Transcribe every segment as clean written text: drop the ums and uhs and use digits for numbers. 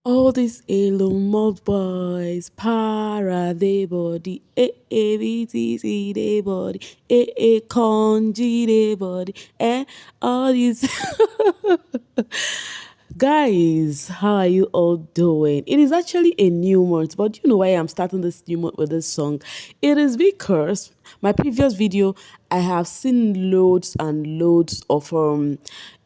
All these alone mob boys, para they body, BTC they body, conji they body, all these guys. How are you all doing? It is actually a new month, but do you know why I'm starting this new month with this song? It is because my previous video, I have seen loads and loads of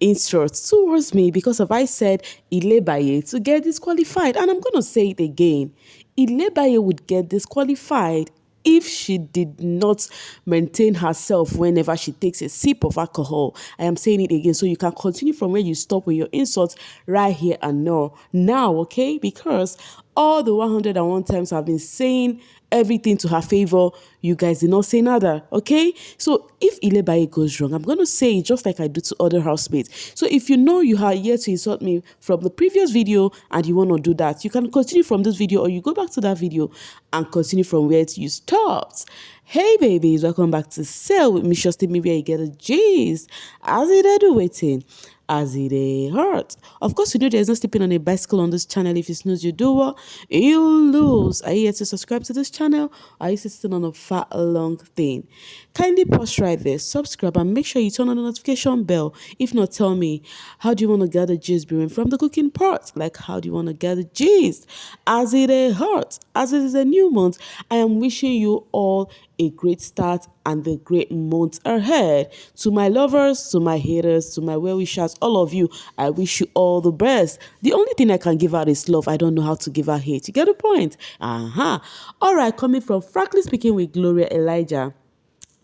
insults towards me because of I said Ilebaye to get disqualified, and I'm gonna say it again. Ilebaye would get disqualified if she did not maintain herself whenever she takes a sip of alcohol. I am saying it again, so you can continue from where you stop with your insults right here and now, okay? Because all the 101 times I've been saying everything to her favor, you guys did not say nada, okay? So if Ilebaye goes wrong, I'm going to say it just like I do to other housemates. So if you know you are here to insult me from the previous video and you want to do that, you can continue from this video, or you go back to that video and continue from where you stopped. Hey babies, welcome back to Sale with me, Shusty. Maybe I get a gist. As it do waiting, as it hurt. Of course, you know there's no sleeping on a bicycle on this channel. If you snooze, you do what? You lose. Are you here to subscribe to this channel? Are you sitting on a fat long thing? Kindly pause right there, subscribe, and make sure you turn on the notification bell. If not, tell me, how do you want to get the gist brewing from the cooking part? Like, how do you want to get the gist? As it hurt, as it is a new month, I am wishing you all a great start and the great months ahead. To my lovers, to my haters, to my well-wishers, all of you, I wish you all the best. The only thing I can give out is love. I don't know how to give out hate. You get the point? All right, coming from Frankly Speaking with Gloria Elijah.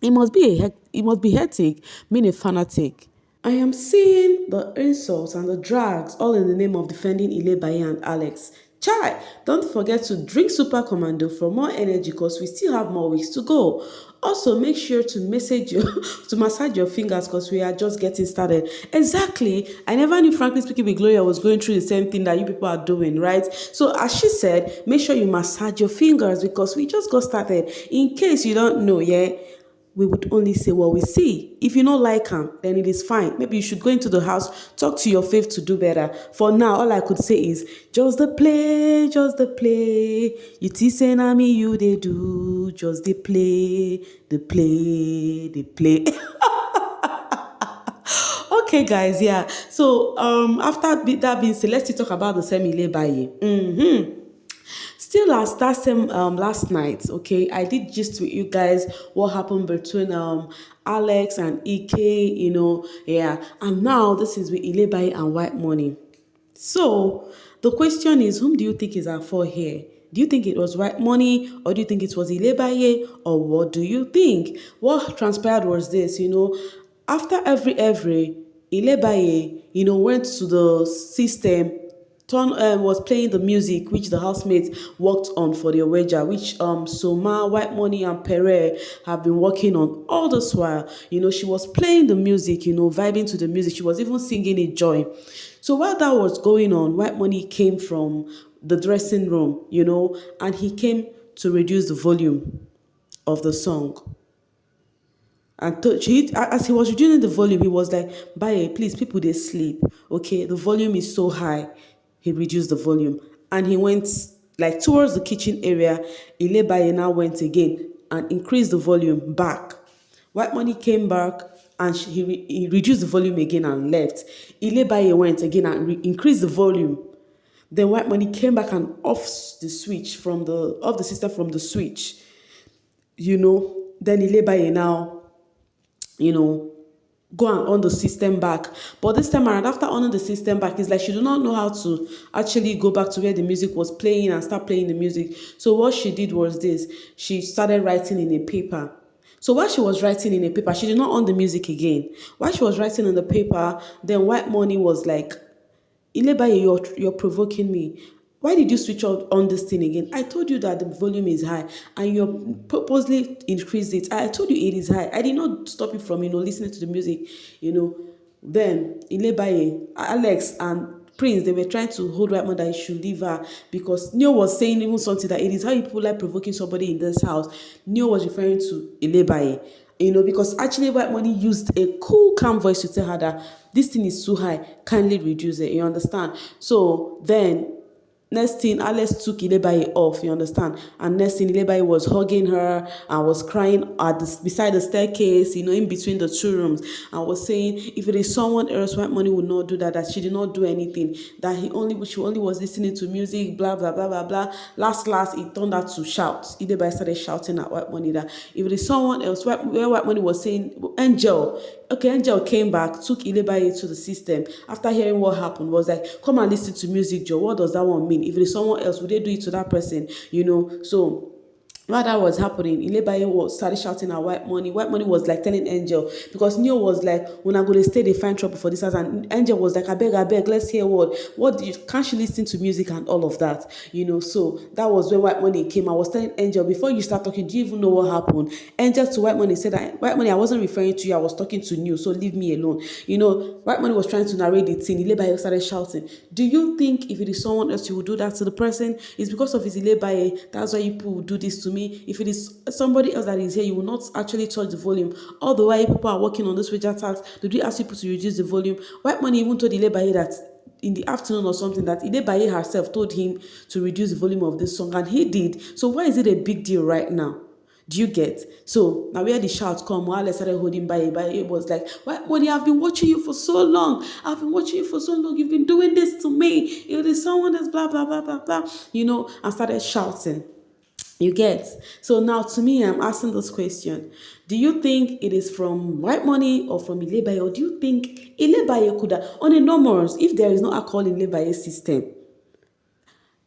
It must be hectic, being a fanatic. I am seeing the insults and the drags all in the name of defending Ilebaye and Alex. Chai, don't forget to drink Super Commando for more energy because we still have more weeks to go. Also, make sure to message your to massage your fingers because we are just getting started. Exactly. I never knew, frankly speaking, with Gloria was going through the same thing that you people are doing, right? So, as she said, make sure you massage your fingers because we just got started. In case you don't know, yeah, we would only say what we see. If you don't like him, then it is fine. Maybe you should go into the house, talk to your faith to do better. For now, all I could say is just the play, just the play. You say na me you they do, just the play, the play, the play. Okay, guys, yeah. So after that being said, let's talk about the semi Ilebaye. Still last that same last night, okay, I did gist with you guys what happened between Alex and Ike, yeah, and now this is with Ilebaye and Whitemoney. So the question is, whom do you think is at fault here? Do you think it was Whitemoney, or do you think it was Ilebaye, or what do you think? What transpired was this, after every Ilebaye, went to the system, was playing the music which the housemates worked on for the Oweja, which Soma, Whitemoney, and Pere have been working on all this while. She was playing the music, vibing to the music. She was even singing it joy. So while that was going on, Whitemoney came from the dressing room, and he came to reduce the volume of the song. And as he was reducing the volume, he was like, Baye, please, people, they sleep. Okay, the volume is so high. He reduced the volume. And he went like towards the kitchen area. Ilebaye now went again and increased the volume back. Whitemoney came back and he reduced the volume again and left. Ilebaye went again and increased the volume. Then Whitemoney came back and off the system from the switch. Then Ilebaye now go and on the system back. But this time around, after on the system back, it's like she do not know how to actually go back to where the music was playing and start playing the music. So what she did was this. She started writing in a paper. So while she was writing in a paper, she did not on the music again. While she was writing in the paper, then Whitemoney was like, Ilebaye, you're provoking me. Why did you switch on this thing again? I told you that the volume is high and you purposely increased it. I told you it is high. I did not stop you from, listening to the music, Then Ilebaye, Alex, and Prince, they were trying to hold Whiteman that he should leave her because Neo was saying even something that it is how you people like provoking somebody in this house. Neo was referring to Ilebaye. Because actually Whitemoney used a cool, calm voice to tell her that this thing is too high, kindly reduce it, you understand? So then Next thing, Alex took Ilebaye off, you understand? And next thing, Ilebaye was hugging her and was crying beside the staircase, in between the two rooms, and was saying if it is someone else, Whitemoney would not do that, that she did not do anything, that she only was listening to music, blah, blah, blah, blah, blah. Last, it turned out to shout. Ilebaye started shouting at Whitemoney that if it is someone else, where Whitemoney was saying, Angel, okay, Angel came back, took Ilebaye to the system. After hearing what happened, was like, come and listen to music, Joe. What does that one mean? If it is someone else, would they do it to that person? So while that was happening, Ilebaye started shouting at Whitemoney. Whitemoney was like telling Angel, because Neo was like, when I go to stay, they find trouble for this house. And Angel was like, I beg, let's hear what do you, can't you listen to music and all of that? So that was when Whitemoney came. I was telling Angel, before you start talking, do you even know what happened? Angel to Whitemoney said that, Whitemoney, I wasn't referring to you, I was talking to Neo, so leave me alone. Whitemoney was trying to narrate the thing. Ilebaye started shouting. Do you think if it is someone else, you would do that to the person? It's because of his Ilebaye, that's why people would do this to me. If it is somebody else that is here, you will not actually touch the volume. All the while people are working on this wager tax, did we ask people to reduce the volume? Whitemoney even told Ilebaye that in the afternoon or something, that Ilebaye herself told him to reduce the volume of this song, and he did. So why is it a big deal right now? Do you get? So now where the shout come, while I started holding by it was like, Whitemoney, I've been watching you for so long. I've been watching you for so long. You've been doing this to me. If there's someone that's blah, blah, blah, blah, blah, and started shouting. You get? So now to me, I'm asking this question. Do you think it is from Whitemoney or from Ilebaye? Or do you think Ilebaye could have, on a normal, if there is no alcohol in Ilebaye's system,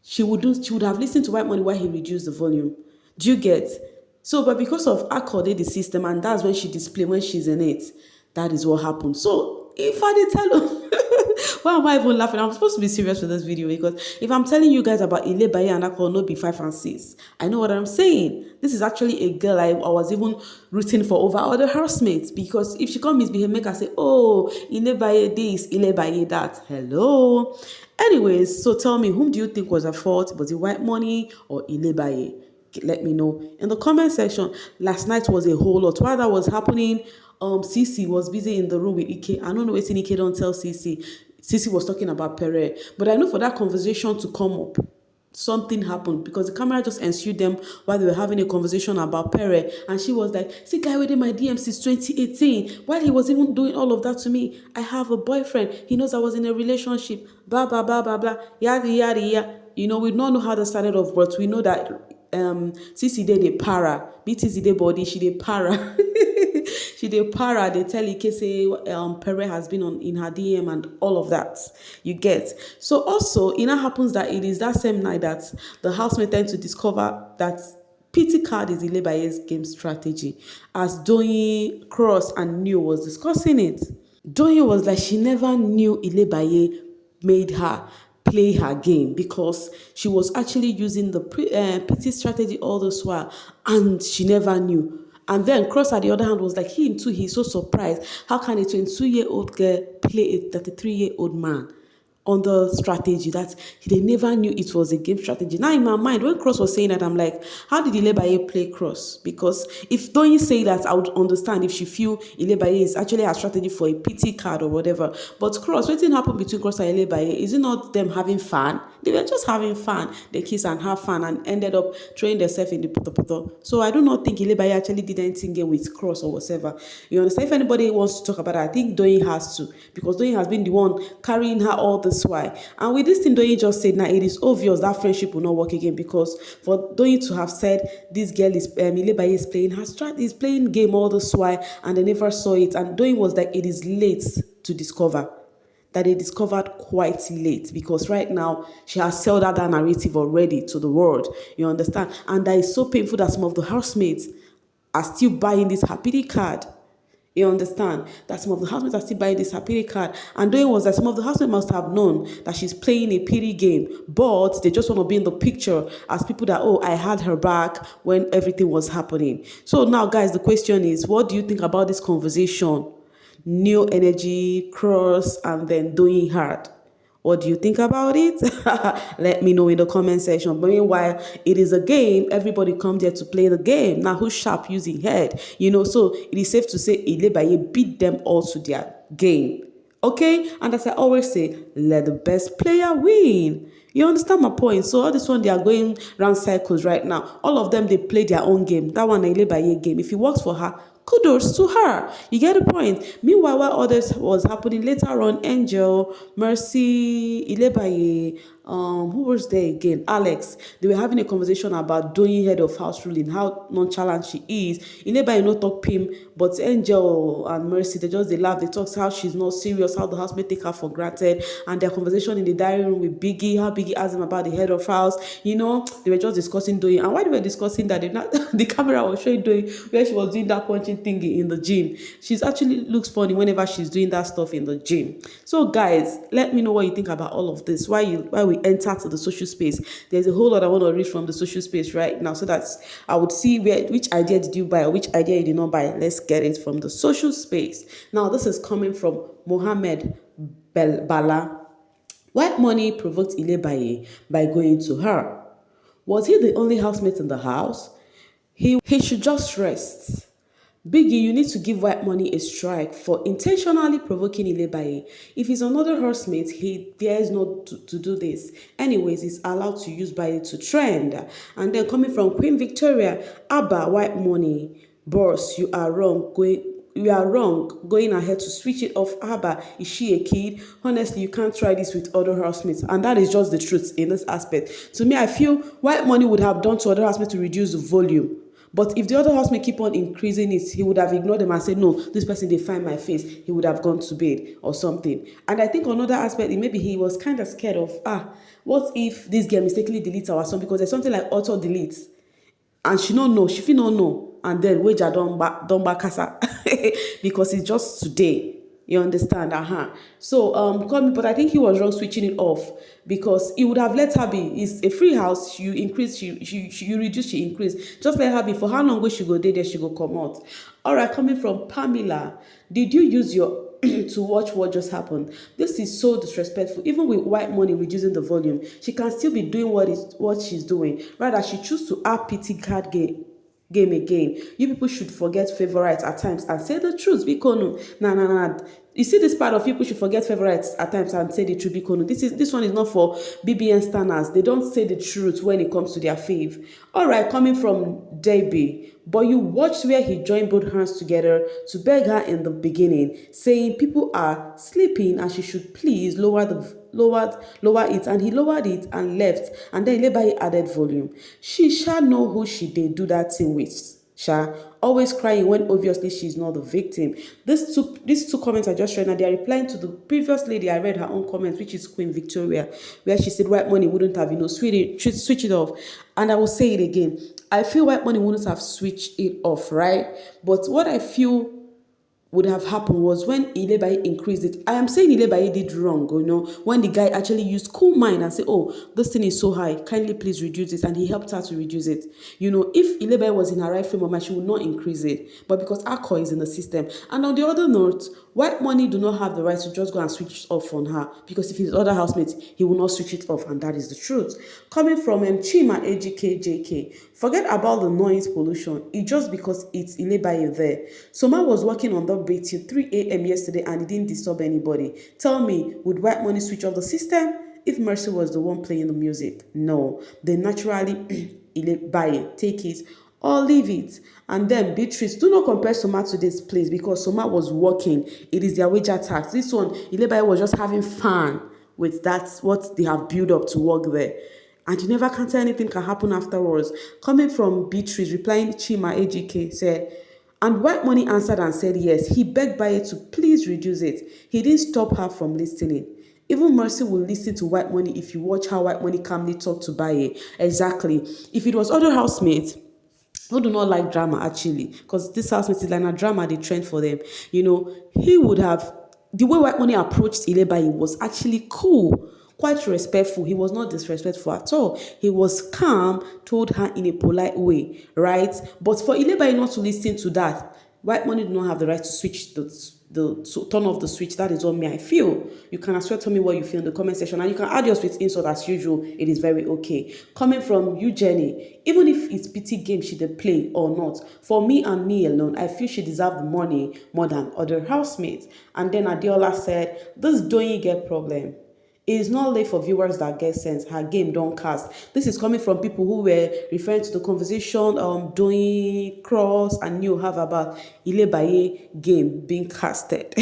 she would have listened to Whitemoney while he reduced the volume. Do you get? So, but because of alcohol in the system, and that's when she display when she's in it, that is what happened. So if I did tell her, why am I even laughing? I'm supposed to be serious with this video, because if I'm telling you guys about Ilebaye and alcohol, no be 5 and 6, I know what I'm saying. This is actually a girl I was even rooting for over other housemates, because if she can't misbehave, make her say, oh, Ilebaye this, Ilebaye that. Hello. Anyways, so tell me, whom do you think was at fault? Was it Whitemoney or Ilebaye? Let me know in the comment section. Last night was a whole lot. While that was happening, Cece was busy in the room with Ike. I don't know what Ike don't tell Cece. Cece was talking about Pere, but I know for that conversation to come up, something happened, because the camera just ensued them while they were having a conversation about Pere, and she was like, see, guy within my DM since 2018, while he was even doing all of that to me. I have a boyfriend, he knows I was in a relationship, blah blah blah blah blah, yada yada yada. We don't know how that started off, but we know that Sisi did a para, BTC did body, she did para. She did para, they tell Ike say Pere has been in her DM and all of that. You get? So also, it now happens that it is that same night that the housemate tend to discover that PT card is Ilebaye'S game strategy, as Doyin, Cross, and Neo was discussing it. Doyin was like, she never knew Ilebaye made her play her game, because she was actually using the PT strategy all this while, and she never knew. And then Cross, at the other hand, was like, he's so surprised. How can a 22-year-old girl play a 33-year-old man on the strategy that they never knew it was a game strategy? Now in my mind, when Cross was saying that, I'm like, how did Ilebaye play Cross? Because if Doyin say that, I would understand if she feel Ilebaye is actually her strategy for a PT card or whatever. But Cross, what didn't happen between Cross and Ilebaye? Is it not them having fun? They were just having fun. They kiss and have fun and ended up throwing themselves in the poto. So I do not think Ilebaye actually did anything with Cross or whatever. You understand? If anybody wants to talk about it, I think Doyin has to, because Doyin has been the one carrying her all this while. And with this thing Doyin just said, now it is obvious that friendship will not work again, because for Doyin to have said this girl is Ilebaye is playing her strat, is playing game all this while, and they never saw it, and Doyin was like, it is late to discover. That they discovered quite late, because right now she has sold out that narrative already to the world. You understand? And that is so painful that some of the housemates are still buying this happy card. You understand? That some of the housemates are still buying this happy card. And Doyin was that some of the housemates must have known that she's playing a pity game, but they just want to be in the picture as people that, oh, I had her back when everything was happening. So now, guys, the question is, what do you think about this conversation? New energy, Cross, and then Doyin hard. What do you think about it? Let me know in the comment section. But meanwhile, it is a game. Everybody come there to play the game. Now, who's sharp using head? So it is safe to say Ilebaye beat them all to their game. Okay? And as I always say, let the best player win. You understand my point? So all this one, they are going round circles right now. All of them, they play their own game. That one, a Ilebaye game. If it works for her, kudos to her. You get the point. Meanwhile, while others was happening later on, Angel, Mercy, Ilebaye, who was there again? Alex. They were having a conversation about Doyin head of house ruling, how nonchalant she is. Ilebaye no talk pim, but Angel and Mercy, they laugh. They talk how she's not serious, how the housemate take her for granted, and their conversation in the diary room with Biggie, how Biggie asked him about the head of house. They were just discussing Doyin, and while they were discussing that, the camera was showing Doyin where she was doing that punching thingy in the gym. She's actually looks funny whenever she's doing that stuff in the gym. So guys, let me know what you think about all of this. Why we enter to the social space. There's a whole lot I want to read from the social space right now, so that I would see which idea did you buy or which idea you did not buy. Let's get it from the social space. Now this is coming from Mohammed Bala. Whitemoney provoked Ilebaye by going to her. Was he the only housemate in the house? He should just rest. Biggie, you need to give Whitemoney a strike for intentionally provoking Ilebaye. If he's another housemate, he dares not to do this. Anyways, he's allowed to use Baye to trend. And then coming from Queen Victoria, Abba Whitemoney, boss, you are wrong going ahead to switch it off. Abba, is she a kid? Honestly, you can't try this with other housemates. And that is just the truth in this aspect. To me, I feel Whitemoney would have done to other housemates to reduce the volume. But if the other housemate keep on increasing it, he would have ignored them and said, no, this person, they find my face. He would have gone to bed or something. And I think another aspect, maybe he was kind of scared of, what if this girl mistakenly deletes our song? Because there's something like auto delete. And she don't know, she feel not know. And then wager don't back casa because it's just today. You understand? So, but I think he was wrong switching it off because he would have let her be. It's a free house. You increase, you reduce, she increase. Just let her be. For how long will she go there? She go come out. All right, coming from Pamela. Did you use your to watch what just happened? This is so disrespectful. Even with Whitemoney reducing the volume, she can still be doing what she's doing. Rather, she choose to add pity card game again. You people should forget favorites at times and say the truth. Bikono. Nah. You see this part of people should forget favorites at times and say the truth. Bikono. This one is not for BBN standards. They don't say the truth when it comes to their fave. Alright, coming from Debbie. But you watched where he joined both hands together to beg her in the beginning, saying people are sleeping and she should please lower it, and he lowered it and left, and then Ilebaye added volume. She shall know who she did do that thing with. Sha, always crying when obviously she's not the victim. These two comments I just read now, they are replying to the previous lady. I read her own comments, which is Queen Victoria, where she said Whitemoney wouldn't have, switch it off. And I will say it again. I feel Whitemoney wouldn't have switched it off, right? But what I feel would have happened was when Ilebaye increased it. I am saying Ilebaye did wrong, when the guy actually used cool mind and said, oh, this thing is so high, kindly please reduce it, and he helped her to reduce it. If Ilebaye was in her right frame of mind, she would not increase it. But because alcohol is in the system. And on the other note, Whitemoney do not have the right to just go and switch it off on her, because if his other housemates, he will not switch it off, and that is the truth. Coming from Chima AGKJK, forget about the noise pollution. It's just because it's Ilebaye there. Soma was working on the bed till 3 a.m. yesterday and it didn't disturb anybody. Tell me, would Whitemoney switch off the system if Mercy was the one playing the music? No. They naturally Ilebaye, take it or leave it. And then Beatrice, do not compare Soma to this place because Soma was working. It is their wager tax. This one, Ilebaye was just having fun with that, what they have built up to work there. And you never can tell anything can happen afterwards. Coming from Beatrice, replying Chima AGK, said, and Whitemoney answered and said yes. He begged Baye to please reduce it. He didn't stop her from listening. Even Mercy will listen to Whitemoney if you watch how Whitemoney calmly talk to Baye. Exactly. If it was other housemates who do not like drama, actually, because this housemate is like a drama, they trend for them, he would have, the way Whitemoney approached Ilebaye was actually cool. Quite respectful. He was not disrespectful at all. He was calm, told her in a polite way, right? But for Ilebaye not to listen to that, Whitemoney do not have the right to switch to turn off the switch. That is what me I feel. You can as well tell me what you feel in the comment section, and you can add yours with insult as usual. It is very okay. Coming from you, Jenny, even if it's pity game she did play or not, for me and me alone, I feel she deserved the money more than other housemates. And then Adiola said, this Doyin get problem. It is not late for viewers that get sense. Her game don't cast. This is coming from people who were referring to the conversation Doyin, Cross, and you have about Ilebaye game being casted.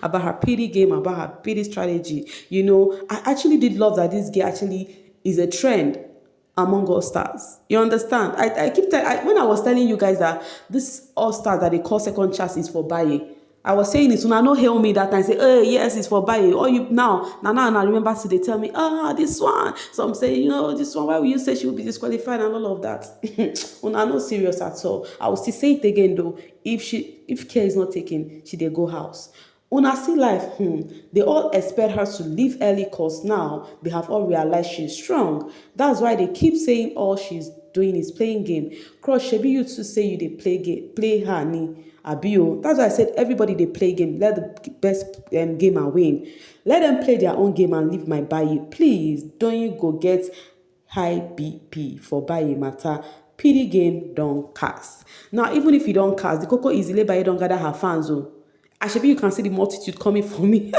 About her PD game, about her PD strategy. You know, I actually did love that this game actually is a trend among all stars. You understand? I keep telling, when I was telling you guys that this all stars that they call second chance is for Baye, I was saying it, so now no hail me that time, say, oh yes, it's for Baye. Or you now, remember, so they tell me, this one. So I'm saying, this one, why will you say she will be disqualified and all of that? Una not serious at all. I will still say it again though. If care is not taken, she dey go house. Una see life, they all expect her to leave early cause now they have all realized she's strong. That's why they keep saying all she's doing is playing game. Cross, shebi you too say you dey play game, play her ni. Abio. That's why I said everybody they play game. Let the best gamer win. Let them play their own game and leave my buy. Please, don't you go get high BP for buy matter. PD game don't cast. Now, even if you don't cast, the Coco is Ilebaye don't gather her fans. Oh. Actually, you can see the multitude coming for me.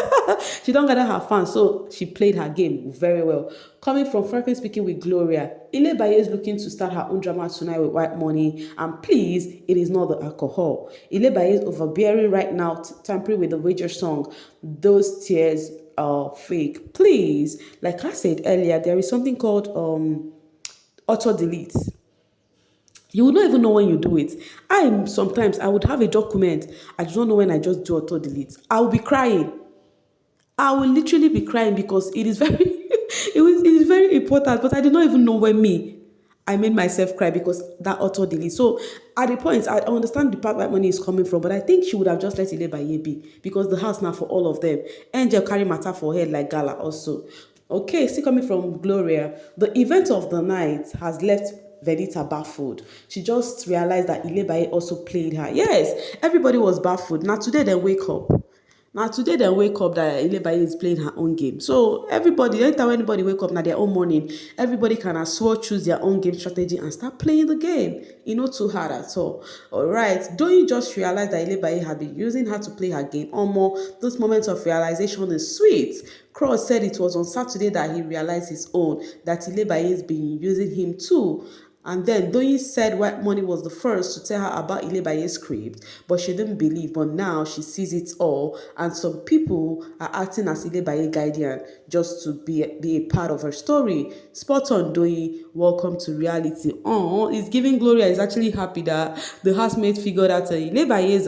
She don't gather her fans, so she played her game very well. Coming from frankly speaking with Gloria, Ilebaye is looking to start her own drama tonight with Whitemoney, and please, it is not the alcohol. Ilebaye is overbearing right now, tampering with the wager song. Those tears are fake. Please, like I said earlier, there is something called auto delete. You will not even know when you do it. I would have a document. I do not know when I just do auto delete. I will be crying. I will literally be crying because it is very it is very important. But I did not even know when I made myself cry because that auto delete. So at the point, I understand the part where money is coming from, but I think she would have just let Ilebaye be because the house now for all of them. Angel carry matter for head like Gala also. Okay, still coming from Gloria. The event of the night has left Venita baffled. She just realized that Ilebaye also played her. Yes, everybody was baffled. Now today they wake up. That Ilebaye is playing her own game. So everybody, anytime anybody wake up now their own morning, everybody can as well choose their own game strategy and start playing the game. You know, too hard at all. Alright. Don't you just realize that Ilebaye had been using her to play her game? Or more, those moments of realization is sweet. Cross said it was on Saturday that he realized his own, that Ilebaye has been using him too. And then Doyin said Whitemoney was the first to tell her about Ilebaye's script, but she didn't believe. But now she sees it all, and some people are acting as Ilebaye guardian just to be a part of her story. Spot on, Doyin. Welcome to reality. Oh, it's giving Gloria is actually happy that the housemate figured out Ilebaye's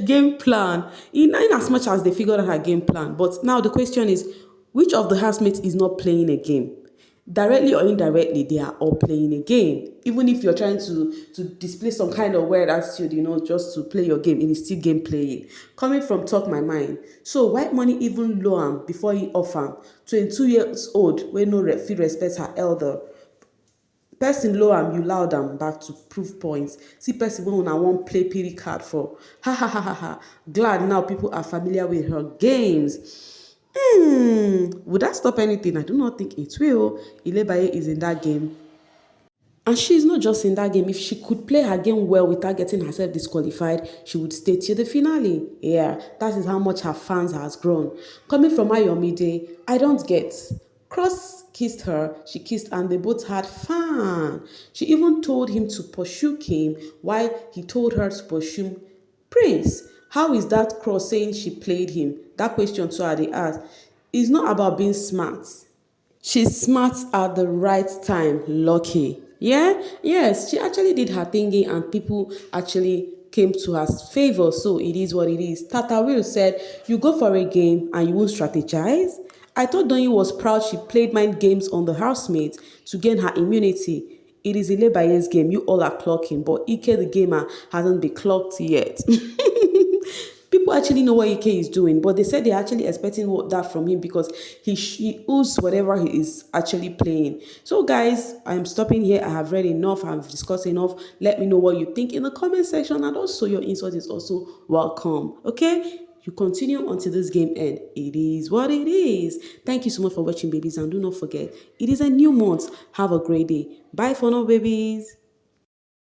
game plan. In as much as they figured out her game plan, but now the question is, which of the housemates is not playing a game? Directly or indirectly, they are all playing a game. Even if you're trying to display some kind of weird attitude, just to play your game, it is still game playing. Coming from Talk My Mind. So Whitemoney even low am before he offer 22 years old, wey no fit respect her elder. Person low am, you loud am back to prove points. See person wey una wan play pity card for. Ha ha ha ha ha. Glad now people are familiar with her games. Would that stop anything? I do not think it will. Ilebaye is in that game. And she is not just in that game. If she could play her game well without getting herself disqualified, she would stay till the finale. Yeah, that is how much her fans has grown. Coming from Ayomide, I don't get. Cross kissed her, she kissed, and they both had fun. She even told him to pursue Kim while he told her to pursue Prince. How is that Cross saying she played him? That question too they asked. It's not about being smart. She's smart at the right time, lucky. Yeah? Yes, she actually did her thingy and people actually came to her favor, so it is what it is. Tata Will said, you go for a game and you won't strategize? I thought Doyin was proud she played mind games on the housemates to gain her immunity. It is Ilebaye's game, you all are clocking, but Ike the gamer hasn't been clocked yet. People actually know what Ike is doing, but they said they're actually expecting that from him because he owes whatever he is actually playing. So guys, I'm stopping here. I have read enough. I've discussed enough. Let me know what you think in the comment section, and also your insight is also welcome. Okay? You continue until this game ends. It is what it is. Thank you so much for watching, babies, and do not forget, it is a new month. Have a great day. Bye for now, babies.